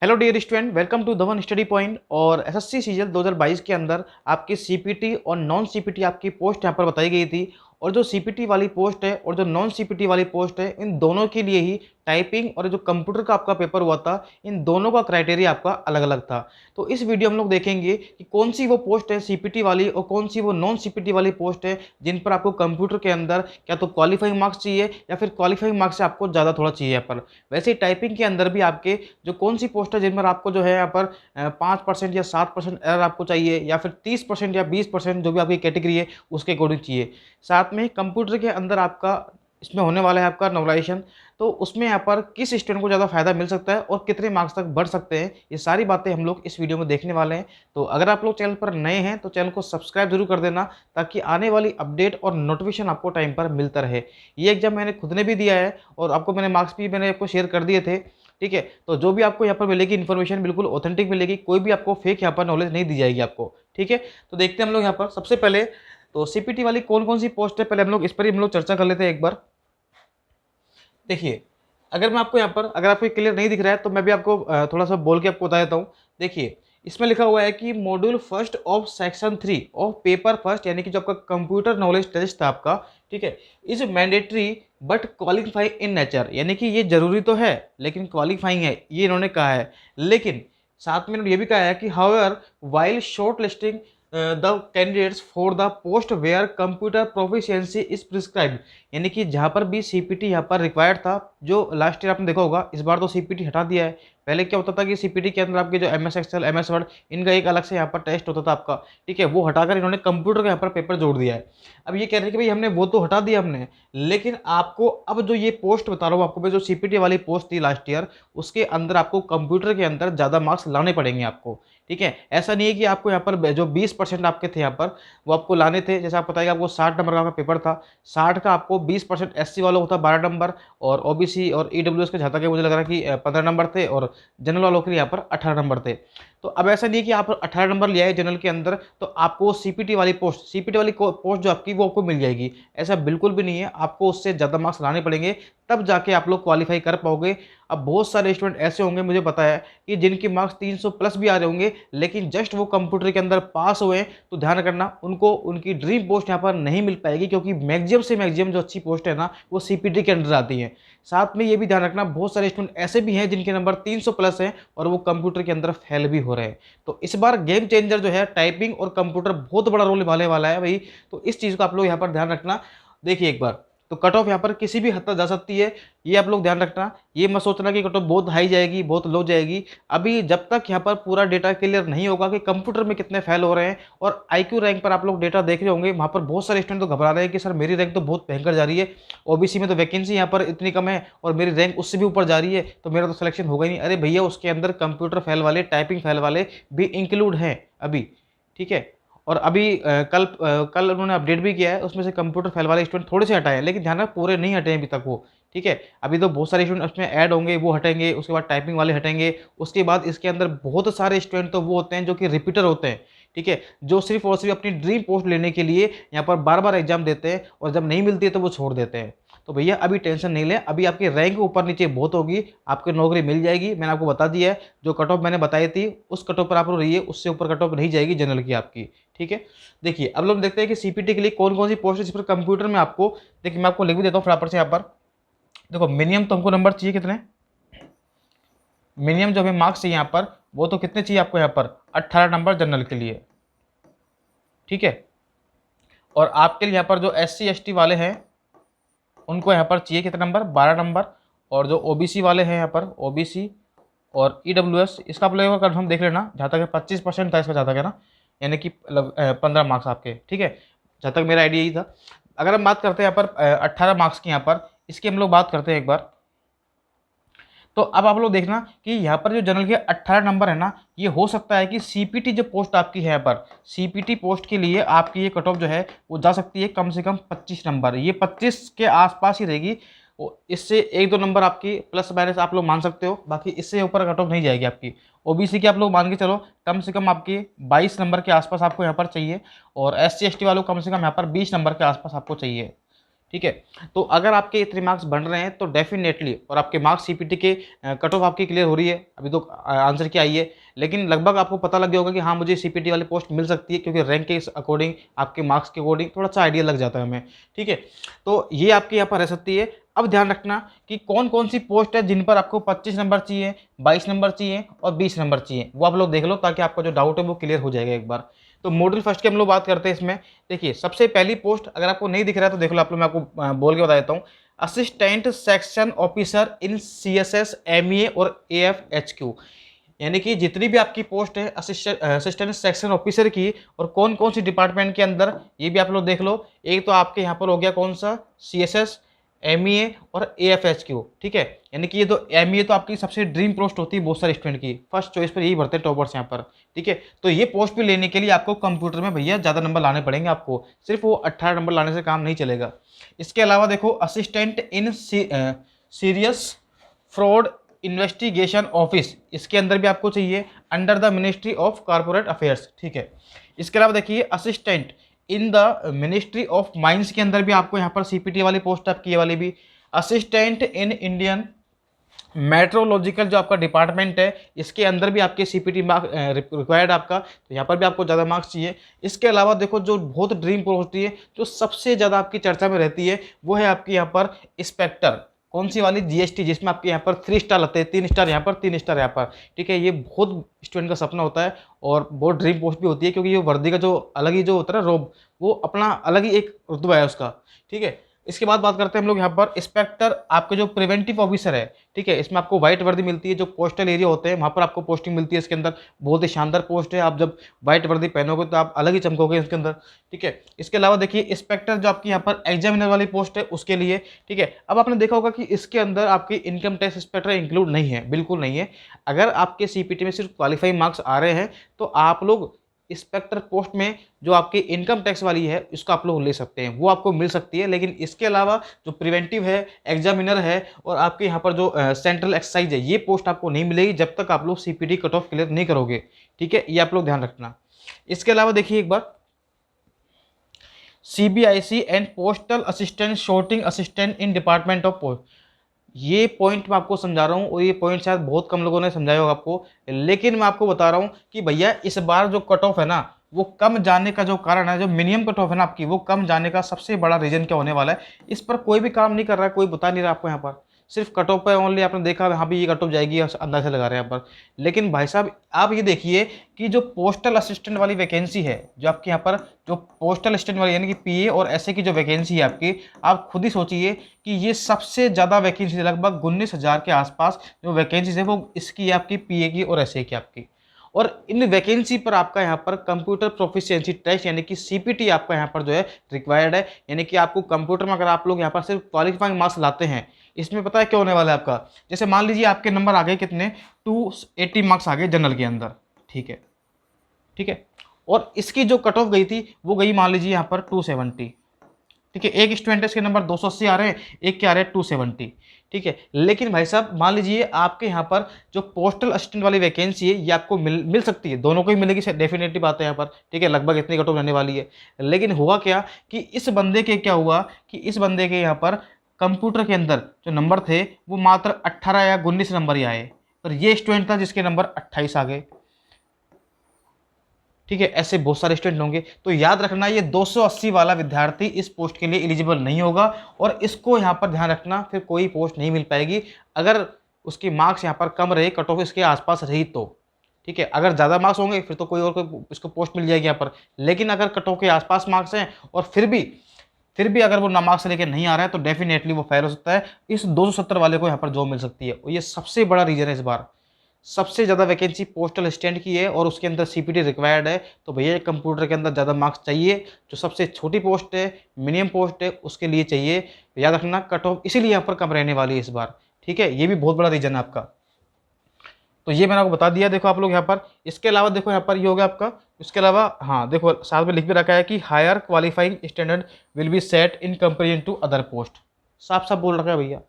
Hello dear student, welcome to Dhawan study point. और SSC CGL 2022 के अंदर आपकी सीपीटी और नॉन सीपीटी आपकी पोस्ट यहाँ पर बताई गई थी। और जो सीपीटी वाली पोस्ट है और जो नॉन सीपीटी वाली पोस्ट है, इन दोनों के लिए ही टाइपिंग और जो कंप्यूटर का आपका पेपर हुआ था, इन दोनों का क्राइटेरिया आपका अलग अलग था। तो इस वीडियो हम लोग देखेंगे कि कौन सी वो पोस्ट है सीपीटी वाली और कौन सी वो नॉन सीपीटी वाली पोस्ट है जिन पर आपको कंप्यूटर के अंदर क्या तो क्वालिफाइंग मार्क्स चाहिए या फिर क्वालिफाइंग मार्क्स से आपको ज़्यादा थोड़ा चाहिए यहाँ पर। वैसे ही टाइपिंग के अंदर भी आपके जो कौन सी पोस्ट है जिन पर आपको जो है यहाँ पर 5% या 7% एरर आपको चाहिए या फिर 30% या 20% जो भी आपकी कैटेगरी है उसके अकॉर्डिंग चाहिए। साथ में कंप्यूटर के अंदर आपका इसमें होने वाला है आपका नॉवलाइजेशन। तो उसमें यहाँ पर किस स्टूडेंट को ज़्यादा फायदा मिल सकता है और कितने मार्क्स तक बढ़ सकते हैं, ये सारी बातें हम लोग इस वीडियो में देखने वाले हैं। तो अगर आप लोग चैनल पर नए हैं तो चैनल को सब्सक्राइब जरूर कर देना, ताकि आने वाली अपडेट और नोटिफिकेशन आपको टाइम पर मिलता रहे। ये एग्जाम मैंने खुद ने भी दिया है और आपको मैंने मार्क्स भी मैंने आपको शेयर कर दिए थे। ठीक है, तो जो भी आपको यहाँ पर मिलेगी इन्फॉर्मेशन बिल्कुल ऑथेंटिक मिलेगी, कोई भी आपको फेक यहाँ पर नॉलेज नहीं दी जाएगी आपको। ठीक है, तो देखते हैं हम लोग यहाँ पर सबसे पहले तो सीपीटी वाली कौन कौन सी पोस्ट है, पहले हम लोग इस पर ही हम लोग चर्चा कर लेते हैं एक बार। देखिए, अगर मैं आपको यहाँ पर अगर आपको क्लियर नहीं दिख रहा है तो मैं भी आपको थोड़ा सा बोल के आपको बता देता हूँ। देखिए, इसमें लिखा हुआ है कि module first of section 3 of paper first, यानी कि जो आपका कंप्यूटर नॉलेज टेस्ट था आपका, ठीक है, is mandatory but qualify in nature, यानी कि ये जरूरी तो है लेकिन क्वालिफाइंग है, ये इन्होंने कहा है। लेकिन साथ में इन्होंने ये भी कहा है कि however while shortlisting the candidates for the post where computer proficiency is prescribed, यानी कि जहाँ पर भी सीपीटी यहाँ पर रिक्वायर्ड था, जो लास्ट ईयर आपने देखा होगा, इस बार तो सीपीटी हटा दिया है। पहले क्या होता था कि सीपीटी के अंदर आपके जो एमएस एक्सेल एमएस वर्ड इनका एक अलग से यहाँ पर टेस्ट होता था आपका। ठीक है, वो हटाकर इन्होंने कंप्यूटर का यहाँ पर पेपर जोड़ दिया है। अब ये कह रहे हैं कि भाई हमने वो तो हटा दिया हमने, लेकिन आपको अब जो ये पोस्ट बता रहा हूँ आपको, जो सीपीटी वाली पोस्ट थी लास्ट ईयर, उसके अंदर आपको कंप्यूटर के अंदर ज़्यादा मार्क्स लाने पड़ेंगे आपको। ठीक है, ऐसा नहीं है कि आपको यहाँ पर जो 20% आपके थे यहाँ पर वो आपको लाने थे। जैसे आप बताइए, आपको 60 नंबर का आपका पेपर था, 60 का आपको 20% एससी वालों को था 12 नंबर, और ओबीसी और ईडब्ल्यूएस के जहाँ तक है मुझे लग रहा है कि 15 नंबर थे, और जनरल वालों के लिए यहाँ पर 18 नंबर थे। तो अब ऐसा नहीं है कि आप 18 नंबर ले आए जनरल के अंदर तो आपको सीपीटी वाली पोस्ट जो आपकी वो आपको मिल जाएगी, ऐसा बिल्कुल भी नहीं है। आपको उससे ज़्यादा मार्क्स लाने पड़ेंगे, तब जाके आप लोग क्वालिफाई कर पाओगे। अब बहुत सारे स्टूडेंट ऐसे होंगे, मुझे पता है, कि जिनके मार्क्स 300 प्लस भी आ रहे होंगे, लेकिन जस्ट वो कंप्यूटर के अंदर पास हुए, तो ध्यान रखना उनको उनकी ड्रीम पोस्ट यहाँ पर नहीं मिल पाएगी, क्योंकि मैक्सिमम से मैक्सिमम जो अच्छी पोस्ट है ना वो सीपीटी के अंदर आती है। साथ में ये भी ध्यान रखना, बहुत सारे स्टूडेंट ऐसे भी हैं जिनके नंबर 300 प्लस हैं और वो कंप्यूटर के अंदर फेल भी हो रहे हैं। तो इस बार गेम चेंजर जो है, टाइपिंग और कंप्यूटर बहुत बड़ा रोल निभाने वाला है भाई। तो इस चीज़ को आप लोग यहाँ पर ध्यान रखना। देखिए एक बार, तो कट ऑफ यहाँ पर किसी भी हद तक जा सकती है, ये आप लोग ध्यान रखना। ये मत सोचना कि कट ऑफ बहुत हाई जाएगी बहुत लो जाएगी। अभी जब तक यहाँ पर पूरा डेटा क्लियर नहीं होगा कि कंप्यूटर में कितने फेल हो रहे हैं, और आईक्यू रैंक पर आप लोग डेटा देख रहे होंगे, वहाँ पर बहुत सारे स्टूडेंट तो घबरा रहे हैं कि सर मेरी रैंक तो बहुत भयंकर जा रही है, ओबीसी में तो वैकेंसी यहाँ पर इतनी कम है और मेरी रैंक उससे भी ऊपर जा रही है, तो मेरा तो सिलेक्शन होगा ही नहीं। अरे भैया, उसके अंदर कंप्यूटर फेल वाले, टाइपिंग फेल वाले भी इंक्लूड हैं अभी। ठीक है, और अभी कल उन्होंने अपडेट भी किया है, उसमें से कंप्यूटर फेल वाले स्टूडेंट थोड़े से हटाए हैं, लेकिन ध्यान रखना पूरे नहीं हटे हैं अभी तक वो। ठीक है, अभी तो बहुत सारे स्टूडेंट उसमें ऐड होंगे, वो हटेंगे, उसके बाद टाइपिंग वाले हटेंगे, उसके बाद इसके अंदर बहुत सारे स्टूडेंट तो वो होते हैं जो कि रिपीटर होते हैं। ठीक है, जो सिर्फ और सिर्फ अपनी ड्रीम पोस्ट लेने के लिए यहाँ पर बार बार एग्जाम देते हैं, और जब नहीं मिलती है तो वो छोड़ देते हैं। तो भैया अभी टेंशन नहीं लें, अभी आपकी रैंक ऊपर नीचे बहुत होगी, आपकी नौकरी मिल जाएगी। मैंने आपको बता दिया है, जो कट ऑफ मैंने बताई थी उस कट ऑफ पर आप लोग रहिए, उससे ऊपर कट ऑफ नहीं जाएगी जनरल की आपकी। ठीक है, देखिए अब लोग देखते हैं कि सीपीटी के लिए कौन कौन सी पोस्ट है जिस पर कंप्यूटर में आपको, देखिए मैं आपको लिख भी देता हूँ फटाफट से यहाँ पर। देखो, मिनिमम तो हमको नंबर चाहिए कितने, मिनिमम जो हमें मार्क्स चाहिए यहाँ पर, वो तो कितने चाहिए आपको यहाँ पर, 18 नंबर जनरल के लिए। ठीक है, और आपके लिए यहाँ पर जो एससी एसटी वाले हैं उनको यहाँ पर चाहिए कितने नंबर, 12 नंबर। और जो ओबीसी वाले हैं यहाँ पर, ओबीसी और ईडब्ल्यूएस, इसका आप लोगों का कंफर्म देख लेना, जहाँ तक 25% था इसका, जहाँ तक है ना, यानी कि 15 मार्क्स आपके। ठीक है, जहाँ तक मेरा आइडिया यही था। अगर हम बात करते हैं यहाँ पर 18 मार्क्स की, यहाँ पर इसकी हम लोग बात करते हैं एक बार। तो अब आप लोग देखना कि यहाँ पर जो जनरल के 18 नंबर है ना, ये हो सकता है कि सीपीटी जो पोस्ट आपकी है यहाँ पर, सीपीटी पोस्ट के लिए आपकी ये कट ऑफ जो है वो जा सकती है कम से कम 25 नंबर, ये 25 के आसपास ही रहेगी। इससे एक दो नंबर आपकी प्लस माइनस आप लोग मान सकते हो, बाकी इससे ऊपर कट ऑफ नहीं जाएगी आपकी। ओबीसी की आप लोग मान के चलो कम से कम आपकी 22 नंबर के आसपास आपको यहाँ पर चाहिए, और एससी एसटी वालों को कम से कम यहाँ पर 20 नंबर के आसपास आपको चाहिए। ठीक है। तो अगर आपके इतने मार्क्स बन रहे हैं तो डेफिनेटली, और आपके मार्क्स सीपीटी के कट ऑफ आपकी क्लियर हो रही है, अभी तो आंसर क्या आई है, लेकिन लगभग आपको पता लग गया होगा कि हाँ मुझे सीपीटी वाली पोस्ट मिल सकती है, क्योंकि रैंक के अकॉर्डिंग, आपके मार्क्स के अकॉर्डिंग थोड़ा सा आइडिया लग जाता है हमें। ठीक है, तो ये आपके यहाँ पर रह सकती है। अब ध्यान रखना कि कौन कौन सी पोस्ट है जिन पर आपको 25 नंबर चाहिए, 22 नंबर चाहिए और 20 नंबर चाहिए, वो आप लोग देख लो, ताकि आपका जो डाउट है वो क्लियर हो जाएगा एक बार। तो मॉड्यूल फर्स्ट की हम लोग बात करते हैं इसमें। देखिए सबसे पहली पोस्ट, अगर आपको नहीं दिख रहा है तो देख लो आप लोग, मैं आपको बोल के बता देता हूँ। Assistant section officer in CSS MEA और AFHQ, यानी कि जितनी भी आपकी पोस्ट है असिस्टेंट सेक्शन ऑफिसर की, और कौन कौन सी डिपार्टमेंट के अंदर, ये भी आप लोग देख लो। एक तो आपके यहाँ पर हो गया कौन सा, CSS MEA और AFHQ। ठीक है, यानी कि ये तो MEA तो आपकी सबसे ड्रीम पोस्ट होती है बहुत सारे स्टूडेंट की, फर्स्ट चॉइस पर यही भरते हैं टॉपर्स यहाँ पर। ठीक है, तो ये पोस्ट भी लेने के लिए आपको कंप्यूटर में भैया ज़्यादा नंबर लाने पड़ेंगे आपको, सिर्फ वो 18 नंबर लाने से काम नहीं चलेगा। इसके अलावा देखो assistant in serious fraud investigation office, इसके अंदर भी आपको चाहिए, under the ministry of corporate affairs. ठीक है, इसके अलावा देखिए assistant in the ministry of mines के अंदर भी आपको यहाँ पर सीपीटी वाली पोस्ट आपकी, ये वाली भी। असिस्टेंट इन इंडियन मेट्रोलॉजिकल जो आपका डिपार्टमेंट है, इसके अंदर भी आपके सीपीटी मार्क रिक्वायर्ड आपका, तो यहाँ पर भी आपको ज़्यादा मार्क्स चाहिए। इसके अलावा देखो जो बहुत ड्रीम पोस्ट होती है, जो सबसे ज़्यादा आपकी चर्चा में रहती है, वो है आपकी यहाँ पर इंस्पेक्टर, कौन सी वाली, जीएसटी, जिसमें आपके यहाँ पर 3 स्टार लगते हैं, 3 स्टार यहाँ पर, 3 स्टार यहाँ पर। ठीक है, ये बहुत स्टूडेंट का सपना होता है और बहुत ड्रीम पोस्ट भी होती है, क्योंकि ये वर्दी का जो अलग ही जो होता है ना रोब, वो अपना अलग ही एक रुतबा है उसका। ठीक है, इसके बाद बात करते हैं हम लोग यहाँ पर इंस्पेक्टर, आपके जो प्रिवेंटिव ऑफिसर है। ठीक है, इसमें आपको व्हाइट वर्दी मिलती है, जो पोस्टल एरिया होते हैं वहाँ पर आपको पोस्टिंग मिलती है। इसके अंदर बहुत ही शानदार पोस्ट है, आप जब व्हाइट वर्दी पहनोगे तो आप अलग ही चमकोगे इसके अंदर। ठीक है, इसके अलावा देखिए इंस्पेक्टर जो आपकी यहाँ पर एग्जामिनर वाली पोस्ट है उसके लिए। ठीक है, अब आपने देखा होगा कि इसके अंदर आपकी इनकम टैक्स इंस्पेक्टर इंक्लूड नहीं है, बिल्कुल नहीं है। अगर आपके सीपीटी में सिर्फ क्वालिफाइंग मार्क्स आ रहे हैं तो आप लोग इंस्पेक्टर पोस्ट में जो आपकी इनकम टैक्स वाली है उसका आप लोग ले सकते हैं, वो आपको मिल सकती है। लेकिन इसके अलावा जो प्रिवेंटिव है, एग्जामिनर है, और आपके यहाँ पर जो सेंट्रल एक्साइज है, ये पोस्ट आपको नहीं मिलेगी जब तक आप लोग सीपीटी कट ऑफ क्लियर नहीं करोगे। ठीक है, ये आप लोग ध्यान रखना। इसके अलावा देखिए एक बार, CBIC and postal assistant sorting assistant in department of post, ये पॉइंट मैं आपको समझा रहा हूँ, और ये पॉइंट शायद बहुत कम लोगों ने समझाया होगा आपको, लेकिन मैं आपको बता रहा हूँ कि भैया इस बार जो कट ऑफ है ना, वो कम जाने का जो कारण है, जो मिनिमम कट ऑफ है ना आपकी, वो कम जाने का सबसे बड़ा रीजन क्या होने वाला है, इस पर कोई भी काम नहीं कर रहा है, कोई बता नहीं रहा आपको यहाँ पर, सिर्फ कट ऑफ पे ओनली आपने देखा हाँ भी ये कट ऑफ जाएगी, अंदाजा लगा रहे हैं यहाँ पर। लेकिन भाई साहब आप ये देखिए कि जो पोस्टल असिस्टेंट वाली वैकेंसी है, जो आपके यहाँ पर जो पोस्टल असिस्टेंट वाली यानी कि पीए और एसए की जो वैकेंसी है आपकी, आप खुद ही सोचिए कि ये सबसे ज़्यादा वैकेंसी है, लगभग 19,000 के आसपास जो वैकेंसीज है वो इसकी है आपकी, पीए की और एसए की आपकी। और इन वैकेंसी पर आपका यहाँ पर कंप्यूटर प्रोफिशिएंसी टेस्ट यानी कि सीपीटी आपका यहाँ पर जो है रिक्वायर्ड है, यानी कि आपको कंप्यूटर में अगर आप लोग यहाँ पर सिर्फ क्वालिफाइंग मार्क्स लाते हैं, इसमें पता है क्या होने वाला है आपका, जैसे मान लीजिए आपके नंबर आ गए कितने, 280 मार्क्स आ गए जनरल के अंदर। ठीक है, ठीक है, और इसकी जो कट ऑफ गई थी वो गई मान लीजिए यहाँ पर 270। ठीक है, एक स्टूडेंट के नंबर 280 आ रहे हैं, एक के आ रहे हैं 270। ठीक है, लेकिन भाई साहब मान लीजिए आपके यहाँ पर जो पोस्टल असिस्टेंट वाली वैकेंसी है ये आपको मिल सकती है, दोनों को ही मिलेगी, डेफिनेटली बात है यहाँ पर। ठीक है, लगभग इतनी कट ऑफ रहने वाली है। लेकिन हुआ क्या कि इस बंदे के क्या हुआ कि इस बंदे के यहाँ पर कंप्यूटर के अंदर जो नंबर थे वो मात्र 18 या 19 नंबर ही आए, पर ये स्टूडेंट था जिसके नंबर 28 आ गए। ठीक है, ऐसे बहुत सारे स्टूडेंट होंगे, तो याद रखना ये 280 वाला विद्यार्थी इस पोस्ट के लिए एलिजिबल नहीं होगा, और इसको यहाँ पर ध्यान रखना, फिर कोई पोस्ट नहीं मिल पाएगी अगर उसकी मार्क्स यहाँ पर कम रहे, कट ऑफ इसके आसपास रही तो। ठीक है, अगर ज़्यादा मार्क्स होंगे फिर तो कोई और कोई इसको पोस्ट मिल जाएगी यहाँ पर, लेकिन अगर कट ऑफ के आसपास मार्क्स हैं और फिर भी अगर वो ना मार्क्स लेके नहीं आ रहा है तो डेफिनेटली वो फेल हो सकता है। इस 270 वाले को यहाँ पर जॉब मिल सकती है, और ये सबसे बड़ा रीजन है। इस बार सबसे ज़्यादा वैकेंसी पोस्टल असिस्टेंट की है और उसके अंदर सीपीटी रिक्वायर्ड है, तो भैया कंप्यूटर के अंदर ज़्यादा मार्क्स चाहिए, जो सबसे छोटी पोस्ट है, मिनिमम पोस्ट है, उसके लिए चाहिए। याद रखना कट ऑफ इसीलिए यहाँ पर कम रहने वाली है इस बार। ठीक है, ये भी बहुत बड़ा रीजन है आपका, तो ये मैंने आपको बता दिया। देखो आप लोग यहाँ पर, इसके अलावा देखो यहाँ पर ये हो गया आपका। इसके अलावा हाँ देखो साथ में लिख भी रखा है कि higher qualifying standard will be set in comparison to other post, साफ साफ बोल रखा है भैया।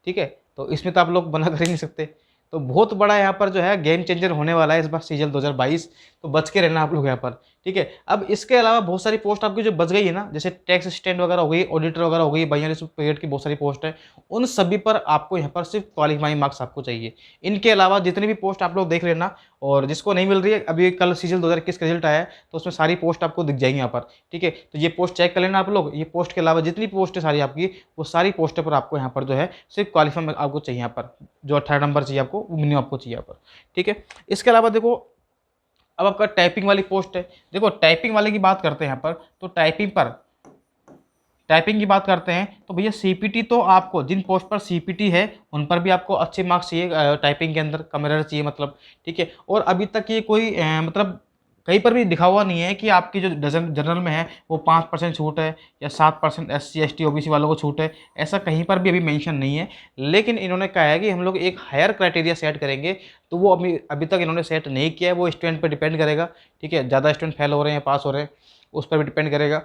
ठीक है, तो इसमें तो आप लोग मना कर ही नहीं सकते, तो बहुत बड़ा यहाँ पर जो है गेम चेंजर होने वाला है इस बार सीजन 2022, तो बच के रहना आप लोग यहाँ पर। ठीक है। अब इसके अलावा बहुत सारी पोस्ट आपकी जो बच गई है ना, जैसे टैक्स असिस्टेंट वगैरह हो गई, ऑडिटर वगैरह हो गई, 42 पीरियड की बहुत सारी पोस्ट है, उन सभी पर आपको यहाँ पर सिर्फ क्वालिफाइंग मार्क्स आपको चाहिए। इनके अलावा जितनी भी पोस्ट आप लोग देख लेना, और जिसको नहीं मिल रही है, अभी कल सीजन 2021 का रिजल्ट आया है तो उसमें सारी पोस्ट आपको दिख जाएंगी यहाँ पर, ठीक है। तो ये पोस्ट चेक कर लेना आप लोग। ये पोस्ट के अलावा जितनी पोस्ट है सारी आपकी, वो सारी पोस्टों पर आपको यहाँ पर जो है सिर्फ क्वालिफाई आपको चाहिए यहाँ पर, जो 18 नंबर चाहिए आपको, वो मिनिमम आपको चाहिए यहाँ पर, ठीक है। इसके अलावा देखो, अब आपका टाइपिंग वाली पोस्ट है। देखो टाइपिंग वाले की बात करते हैं यहाँ पर, तो टाइपिंग की बात करते हैं तो भैया सीपीटी तो आपको, जिन पोस्ट पर सीपीटी है उन पर भी आपको अच्छे मार्क्स चाहिए, टाइपिंग के अंदर कम एरर चाहिए मतलब, ठीक है। और अभी तक ये कोई मतलब कहीं पर भी दिखा हुआ नहीं है कि आपकी जो जनरल में है वो 5% छूट है या 7% SC ST OBC वालों को छूट है, ऐसा कहीं पर भी अभी मेंशन नहीं है। लेकिन इन्होंने कहा है कि हम लोग एक हायर क्राइटेरिया सेट करेंगे, तो वो अभी तक इन्होंने सेट नहीं किया है, वो स्टूडेंट पर डिपेंड करेगा, ठीक है। ज़्यादा स्टूडेंट फेल हो रहे हैं, पास हो रहे हैं, उस पर भी डिपेंड करेगा।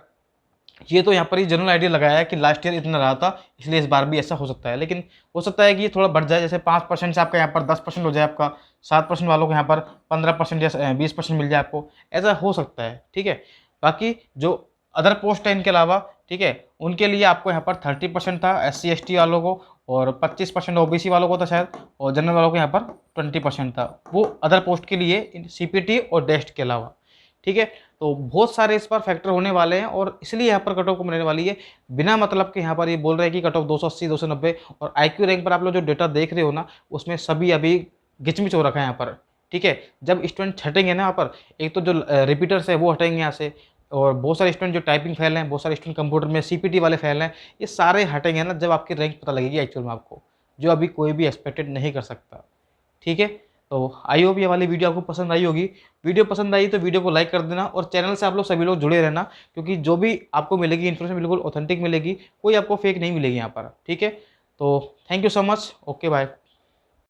ये तो यहाँ पर ही जनरल आइडिया लगाया है कि लास्ट ईयर इतना रहा था, इसलिए इस बार भी ऐसा हो सकता है। लेकिन हो सकता है कि ये थोड़ा बढ़ जाए, जैसे 5% से आपका यहाँ पर 10% हो जाए, आपका 7% वालों को यहाँ पर 15% या 20% मिल जाए आपको, ऐसा हो सकता है, ठीक है। बाकी जो अदर पोस्ट है इनके अलावा, ठीक है, उनके लिए आपको यहाँ पर 30% था SC ST वालों को, और 25% OBC वालों को था शायद, और जनरल वालों को यहाँ पर 20% था, वो अदर पोस्ट के लिए CPT और डेस्ट के अलावा, ठीक है। तो बहुत सारे इस पर फैक्टर होने वाले हैं, और इसलिए यहाँ पर कट ऑफ कम रहने वाली है। बिना मतलब के यहाँ पर ये बोल रहे हैं कि कट ऑफ 280 290, और IQ रैंक पर आप लोग जो डेटा देख रहे हो ना, उसमें सभी अभी गिचमिच हो रखा है यहाँ पर, ठीक है। जब स्टूडेंट छटेंगे ना यहाँ पर, एक तो जो रिपीटर्स है वो हटेंगे यहाँ से, और बहुत सारे स्टूडेंट जो टाइपिंग फेल हैं, बहुत सारे स्टूडेंट कंप्यूटर में CPT वाले फेल हैं, ये सारे हटेंगे ना जब आपकी रैंक पता लगेगी एक्चुअल में आपको, जो अभी कोई भी एक्सपेक्टेड नहीं कर सकता, ठीक है। तो आई होप ये वाली वीडियो आपको पसंद आई होगी। वीडियो पसंद आई तो वीडियो को लाइक कर देना, और चैनल से आप लोग सभी लोग जुड़े रहना, क्योंकि जो भी आपको मिलेगी इन्फॉर्मेशन बिल्कुल ऑथेंटिक मिलेगी, कोई आपको फेक नहीं मिलेगी यहाँ पर, ठीक है। तो thank you so much, okay bye.